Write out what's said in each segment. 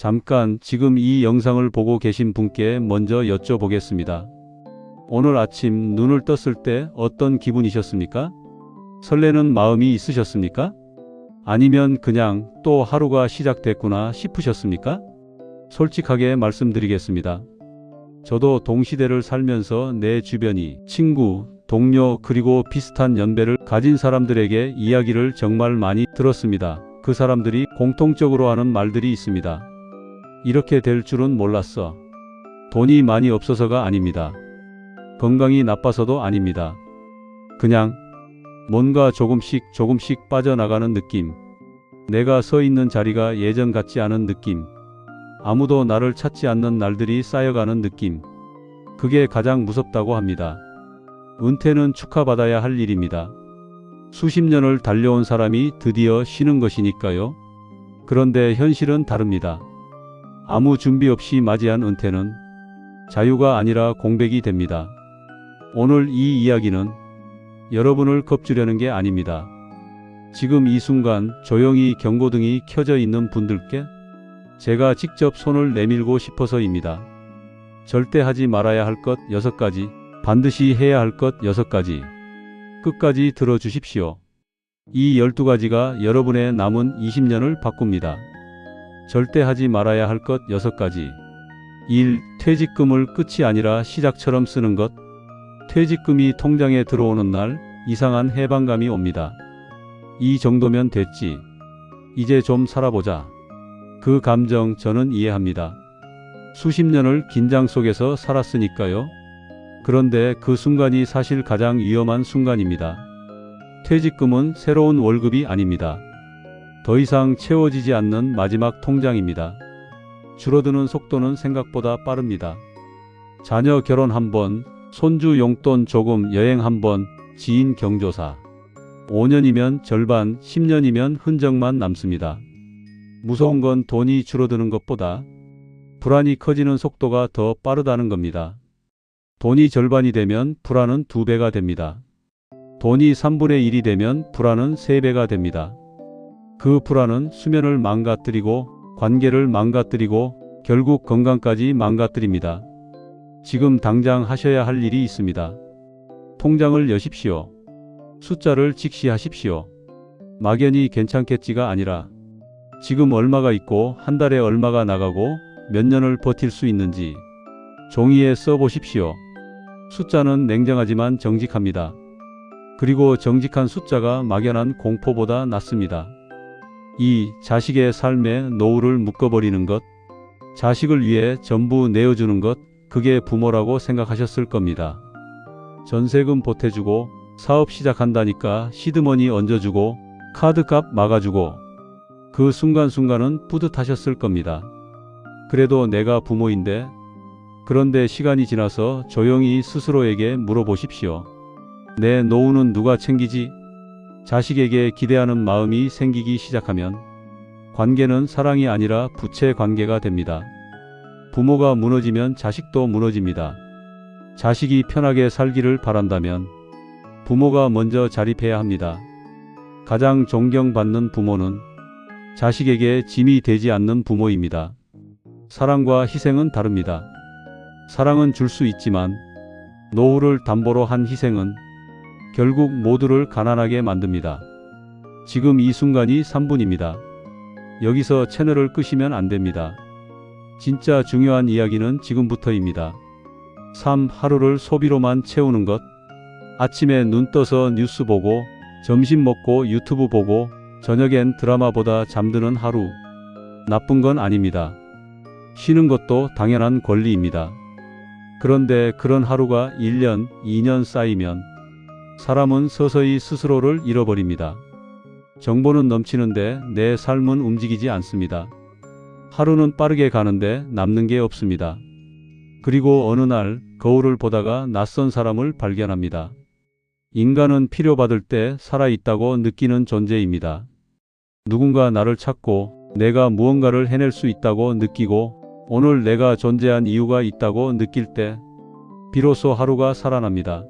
잠깐 지금 이 영상을 보고 계신 분께 먼저 여쭤보겠습니다. 오늘 아침 눈을 떴을 때 어떤 기분이셨습니까? 설레는 마음이 있으셨습니까? 아니면 그냥 또 하루가 시작됐구나 싶으셨습니까? 솔직하게 말씀드리겠습니다. 저도 동시대를 살면서 내 주변이 친구, 동료 그리고 비슷한 연배를 가진 사람들에게 이야기를 정말 많이 들었습니다. 그 사람들이 공통적으로 하는 말들이 있습니다. 이렇게 될 줄은 몰랐어. 돈이 많이 없어서가 아닙니다. 건강이 나빠서도 아닙니다. 그냥 뭔가 조금씩 빠져나가는 느낌. 내가 서 있는 자리가 예전 같지 않은 느낌. 아무도 나를 찾지 않는 날들이 쌓여가는 느낌. 그게 가장 무섭다고 합니다. 은퇴는 축하받아야 할 일입니다. 수십 년을 달려온 사람이 드디어 쉬는 것이니까요. 그런데 현실은 다릅니다. 아무 준비 없이 맞이한 은퇴는 자유가 아니라 공백이 됩니다. 오늘 이 이야기는 여러분을 겁주려는 게 아닙니다. 지금 이 순간 조용히 경고등이 켜져 있는 분들께 제가 직접 손을 내밀고 싶어서입니다. 절대 하지 말아야 할 것 6가지, 반드시 해야 할 것 6가지. 끝까지 들어주십시오. 이 12가지가 여러분의 남은 20년을 바꿉니다. 절대 하지 말아야 할 것 6가지. 1. 퇴직금을 끝이 아니라 시작처럼 쓰는 것. 퇴직금이 통장에 들어오는 날 이상한 해방감이 옵니다. 이 정도면 됐지. 이제 좀 살아보자. 그 감정 저는 이해합니다. 수십 년을 긴장 속에서 살았으니까요. 그런데 그 순간이 사실 가장 위험한 순간입니다. 퇴직금은 새로운 월급이 아닙니다. 더 이상 채워지지 않는 마지막 통장입니다. 줄어드는 속도는 생각보다 빠릅니다. 자녀 결혼 한 번, 손주 용돈 조금, 여행 한 번, 지인 경조사. 5년이면 절반, 10년이면 흔적만 남습니다. 무서운 건 돈이 줄어드는 것보다 불안이 커지는 속도가 더 빠르다는 겁니다. 돈이 절반이 되면 불안은 2배가 됩니다. 돈이 3분의 1이 되면 불안은 3배가 됩니다. 그 불안은 수면을 망가뜨리고 관계를 망가뜨리고 결국 건강까지 망가뜨립니다. 지금 당장 하셔야 할 일이 있습니다. 통장을 여십시오. 숫자를 직시하십시오. 막연히 괜찮겠지가 아니라 지금 얼마가 있고 한 달에 얼마가 나가고 몇 년을 버틸 수 있는지 종이에 써보십시오. 숫자는 냉정하지만 정직합니다. 그리고 정직한 숫자가 막연한 공포보다 낫습니다. 2. 자식의 삶에 노후를 묶어버리는 것. 자식을 위해 전부 내어주는 것, 그게 부모라고 생각하셨을 겁니다. 전세금 보태주고 사업 시작한다니까 시드머니 얹어주고 카드값 막아주고 그 순간순간은 뿌듯하셨을 겁니다. 그래도 내가 부모인데. 그런데 시간이 지나서 조용히 스스로에게 물어보십시오. 내 노후는 누가 챙기지? 자식에게 기대하는 마음이 생기기 시작하면 관계는 사랑이 아니라 부채 관계가 됩니다. 부모가 무너지면 자식도 무너집니다. 자식이 편하게 살기를 바란다면 부모가 먼저 자립해야 합니다. 가장 존경받는 부모는 자식에게 짐이 되지 않는 부모입니다. 사랑과 희생은 다릅니다. 사랑은 줄 수 있지만 노후를 담보로 한 희생은 결국 모두를 가난하게 만듭니다. 지금 이 순간이 3분입니다. 여기서 채널을 끄시면 안 됩니다. 진짜 중요한 이야기는 지금부터입니다. 3. 하루를 소비로만 채우는 것. 아침에 눈 떠서 뉴스 보고 점심 먹고 유튜브 보고 저녁엔 드라마보다 잠드는 하루. 나쁜 건 아닙니다. 쉬는 것도 당연한 권리입니다. 그런데 그런 하루가 1년, 2년 쌓이면 사람은 서서히 스스로를 잃어버립니다. 정보는 넘치는데 내 삶은 움직이지 않습니다. 하루는 빠르게 가는데 남는 게 없습니다. 그리고 어느 날 거울을 보다가 낯선 사람을 발견합니다. 인간은 필요받을 때 살아있다고 느끼는 존재입니다. 누군가 나를 찾고 내가 무언가를 해낼 수 있다고 느끼고 오늘 내가 존재한 이유가 있다고 느낄 때 비로소 하루가 살아납니다.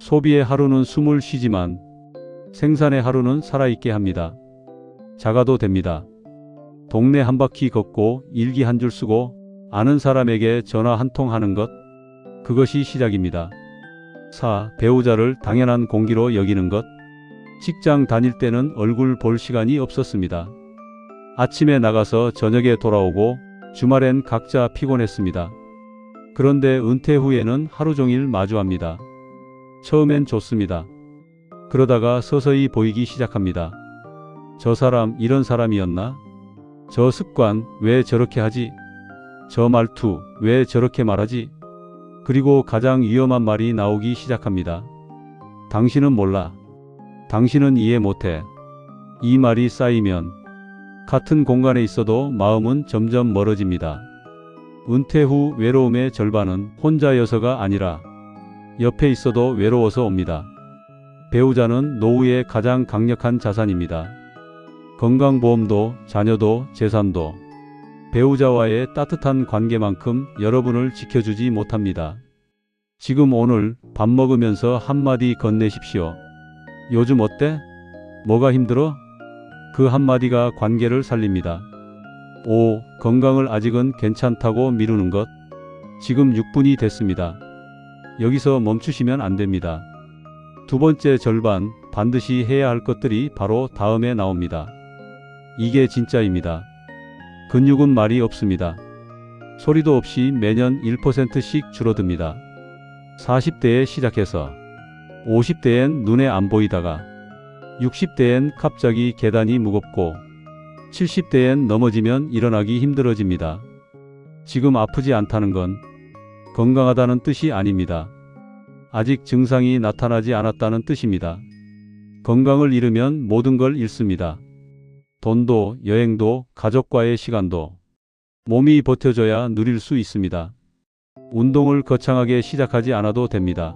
소비의 하루는 숨을 쉬지만 생산의 하루는 살아있게 합니다. 작아도 됩니다. 동네 한 바퀴 걷고 일기 한 줄 쓰고 아는 사람에게 전화 한 통 하는 것, 그것이 시작입니다. 4. 배우자를 당연한 공기로 여기는 것. 직장 다닐 때는 얼굴 볼 시간이 없었습니다. 아침에 나가서 저녁에 돌아오고 주말엔 각자 피곤했습니다. 그런데 은퇴 후에는 하루 종일 마주합니다. 처음엔 좋습니다. 그러다가 서서히 보이기 시작합니다. 저 사람 이런 사람이었나? 저 습관 왜 저렇게 하지? 저 말투 왜 저렇게 말하지? 그리고 가장 위험한 말이 나오기 시작합니다. 당신은 몰라. 당신은 이해 못해. 이 말이 쌓이면 같은 공간에 있어도 마음은 점점 멀어집니다. 은퇴 후 외로움의 절반은 혼자여서가 아니라 옆에 있어도 외로워서 옵니다. 배우자는 노후의 가장 강력한 자산입니다. 건강보험도, 자녀도, 재산도 배우자와의 따뜻한 관계만큼 여러분을 지켜주지 못합니다. 지금 오늘 밥 먹으면서 한마디 건네십시오. 요즘 어때? 뭐가 힘들어? 그 한마디가 관계를 살립니다. 5. 건강을 아직은 괜찮다고 미루는 것. 지금 6분이 됐습니다. 여기서 멈추시면 안 됩니다. 두 번째 절반, 반드시 해야 할 것들이 바로 다음에 나옵니다. 이게 진짜입니다. 근육은 말이 없습니다. 소리도 없이 매년 1%씩 줄어듭니다. 40대에 시작해서 50대엔 눈에 안 보이다가 60대엔 갑자기 계단이 무겁고 70대엔 넘어지면 일어나기 힘들어집니다. 지금 아프지 않다는 건 건강하다는 뜻이 아닙니다. 아직 증상이 나타나지 않았다는 뜻입니다. 건강을 잃으면 모든 걸 잃습니다. 돈도, 여행도, 가족과의 시간도. 몸이 버텨줘야 누릴 수 있습니다. 운동을 거창하게 시작하지 않아도 됩니다.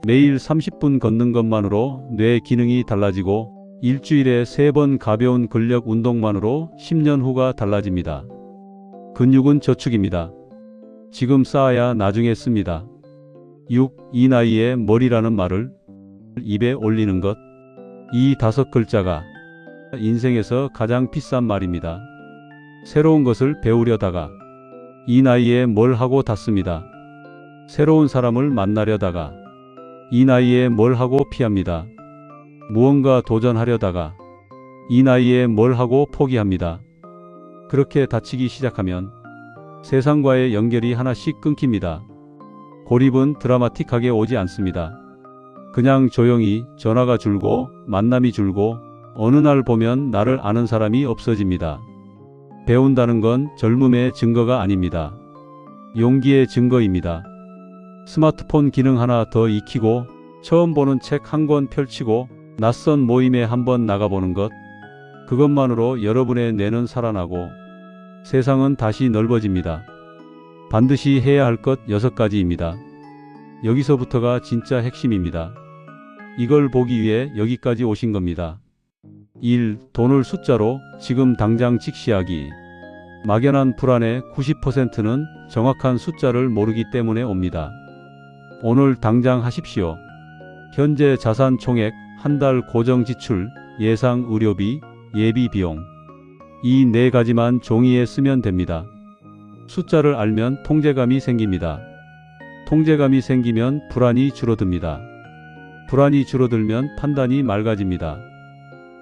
매일 30분 걷는 것만으로 뇌 기능이 달라지고 일주일에 3번 가벼운 근력 운동만으로 10년 후가 달라집니다. 근육은 저축입니다. 지금 쌓아야 나중에 씁니다. 6. 이 나이에 머리라는 말을 입에 올리는 것. 이 5글자가 인생에서 가장 비싼 말입니다. 새로운 것을 배우려다가 이 나이에 뭘 하고 닫습니다. 새로운 사람을 만나려다가 이 나이에 뭘 하고 피합니다. 무언가 도전하려다가 이 나이에 뭘 하고 포기합니다. 그렇게 다치기 시작하면 세상과의 연결이 하나씩 끊깁니다. 고립은 드라마틱하게 오지 않습니다. 그냥 조용히 전화가 줄고 만남이 줄고 어느 날 보면 나를 아는 사람이 없어집니다. 배운다는 건 젊음의 증거가 아닙니다. 용기의 증거입니다. 스마트폰 기능 하나 더 익히고 처음 보는 책 한 권 펼치고 낯선 모임에 한번 나가보는 것. 그것만으로 여러분의 뇌는 살아나고 세상은 다시 넓어집니다. 반드시 해야 할 것 6가지입니다. 여기서부터가 진짜 핵심입니다. 이걸 보기 위해 여기까지 오신 겁니다. 1. 돈을 숫자로 지금 당장 직시하기. 막연한 불안의 90%는 정확한 숫자를 모르기 때문에 옵니다. 오늘 당장 하십시오. 현재 자산 총액, 한 달 고정 지출, 예상 의료비, 예비 비용. 이 4가지만 종이에 쓰면 됩니다. 숫자를 알면 통제감이 생깁니다. 통제감이 생기면 불안이 줄어듭니다. 불안이 줄어들면 판단이 맑아집니다.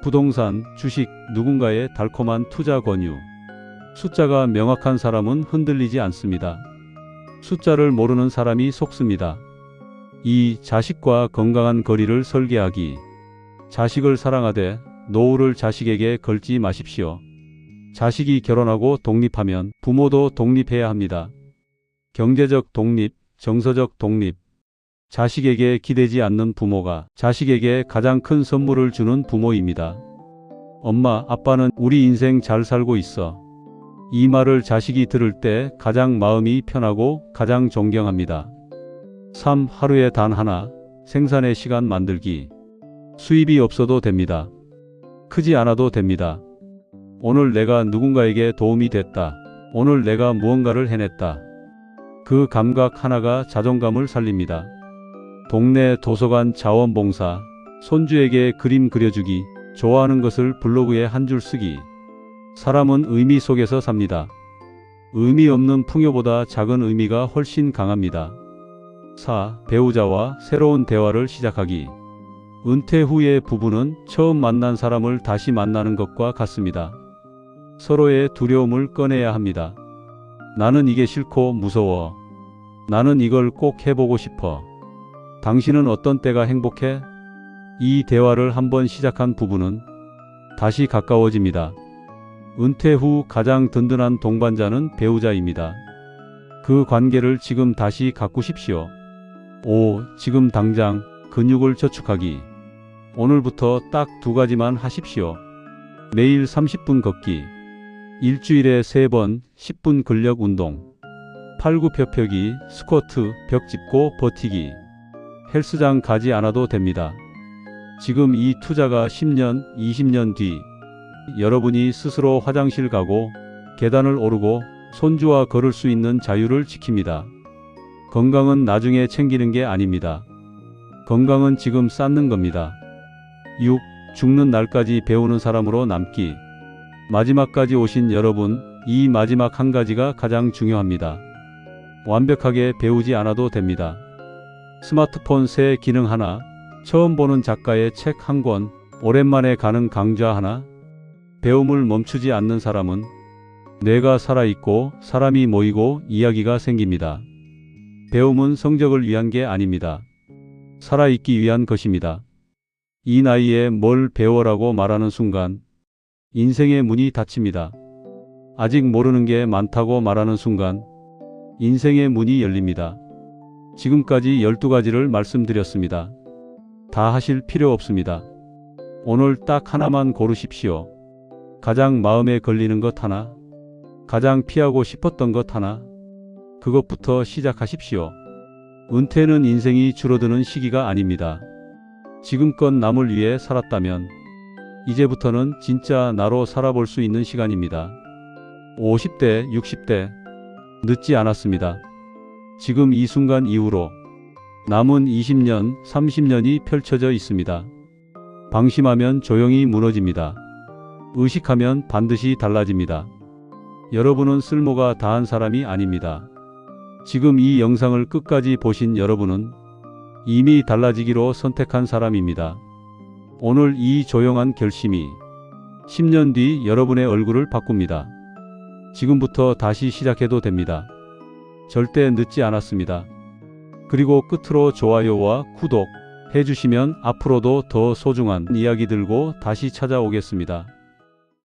부동산, 주식, 누군가의 달콤한 투자 권유. 숫자가 명확한 사람은 흔들리지 않습니다. 숫자를 모르는 사람이 속습니다. 2. 자식과 건강한 거리를 설계하기. 자식을 사랑하되 노후를 자식에게 걸지 마십시오. 자식이 결혼하고 독립하면 부모도 독립해야 합니다. 경제적 독립, 정서적 독립. 자식에게 기대지 않는 부모가 자식에게 가장 큰 선물을 주는 부모입니다. 엄마, 아빠는 우리 인생 잘 살고 있어. 이 말을 자식이 들을 때 가장 마음이 편하고 가장 존경합니다. 3. 하루에 단 하나, 생산의 시간 만들기. 수입이 없어도 됩니다. 크지 않아도 됩니다. 오늘 내가 누군가에게 도움이 됐다. 오늘 내가 무언가를 해냈다. 그 감각 하나가 자존감을 살립니다. 동네 도서관 자원봉사, 손주에게 그림 그려주기, 좋아하는 것을 블로그에 한 줄 쓰기. 사람은 의미 속에서 삽니다. 의미 없는 풍요보다 작은 의미가 훨씬 강합니다. 4. 배우자와 새로운 대화를 시작하기. 은퇴 후의 부부는 처음 만난 사람을 다시 만나는 것과 같습니다. 서로의 두려움을 꺼내야 합니다. 나는 이게 싫고 무서워. 나는 이걸 꼭 해보고 싶어. 당신은 어떤 때가 행복해? 이 대화를 한번 시작한 부부는 다시 가까워집니다. 은퇴 후 가장 든든한 동반자는 배우자입니다. 그 관계를 지금 다시 가꾸십시오. 5. 지금 당장 근육을 저축하기. 오늘부터 딱 2가지만 하십시오. 매일 30분 걷기. 일주일에 3번 10분 근력 운동. 팔굽혀펴기, 스쿼트, 벽 짚고 버티기. 헬스장 가지 않아도 됩니다. 지금 이 투자가 10년, 20년 뒤 여러분이 스스로 화장실 가고 계단을 오르고 손주와 걸을 수 있는 자유를 지킵니다. 건강은 나중에 챙기는 게 아닙니다. 건강은 지금 쌓는 겁니다. 6. 죽는 날까지 배우는 사람으로 남기. 마지막까지 오신 여러분, 이 마지막 한 가지가 가장 중요합니다. 완벽하게 배우지 않아도 됩니다. 스마트폰 새 기능 하나, 처음 보는 작가의 책 한 권, 오랜만에 가는 강좌 하나. 배움을 멈추지 않는 사람은 뇌가 살아있고 사람이 모이고 이야기가 생깁니다. 배움은 성적을 위한 게 아닙니다. 살아있기 위한 것입니다. 이 나이에 뭘 배워라고 말하는 순간 인생의 문이 닫힙니다. 아직 모르는 게 많다고 말하는 순간 인생의 문이 열립니다. 지금까지 12가지를 말씀드렸습니다. 다 하실 필요 없습니다. 오늘 딱 하나만 고르십시오. 가장 마음에 걸리는 것 하나, 가장 피하고 싶었던 것 하나, 그것부터 시작하십시오. 은퇴는 인생이 줄어드는 시기가 아닙니다. 지금껏 남을 위해 살았다면 이제부터는 진짜 나로 살아볼 수 있는 시간입니다. 50대, 60대, 늦지 않았습니다. 지금 이 순간 이후로 남은 20년, 30년이 펼쳐져 있습니다. 방심하면 조용히 무너집니다. 의식하면 반드시 달라집니다. 여러분은 쓸모가 다한 사람이 아닙니다. 지금 이 영상을 끝까지 보신 여러분은 이미 달라지기로 선택한 사람입니다. 오늘 이 조용한 결심이 10년 뒤 여러분의 얼굴을 바꿉니다. 지금부터 다시 시작해도 됩니다. 절대 늦지 않았습니다. 그리고 끝으로 좋아요와 구독 해주시면 앞으로도 더 소중한 이야기 들고 다시 찾아오겠습니다.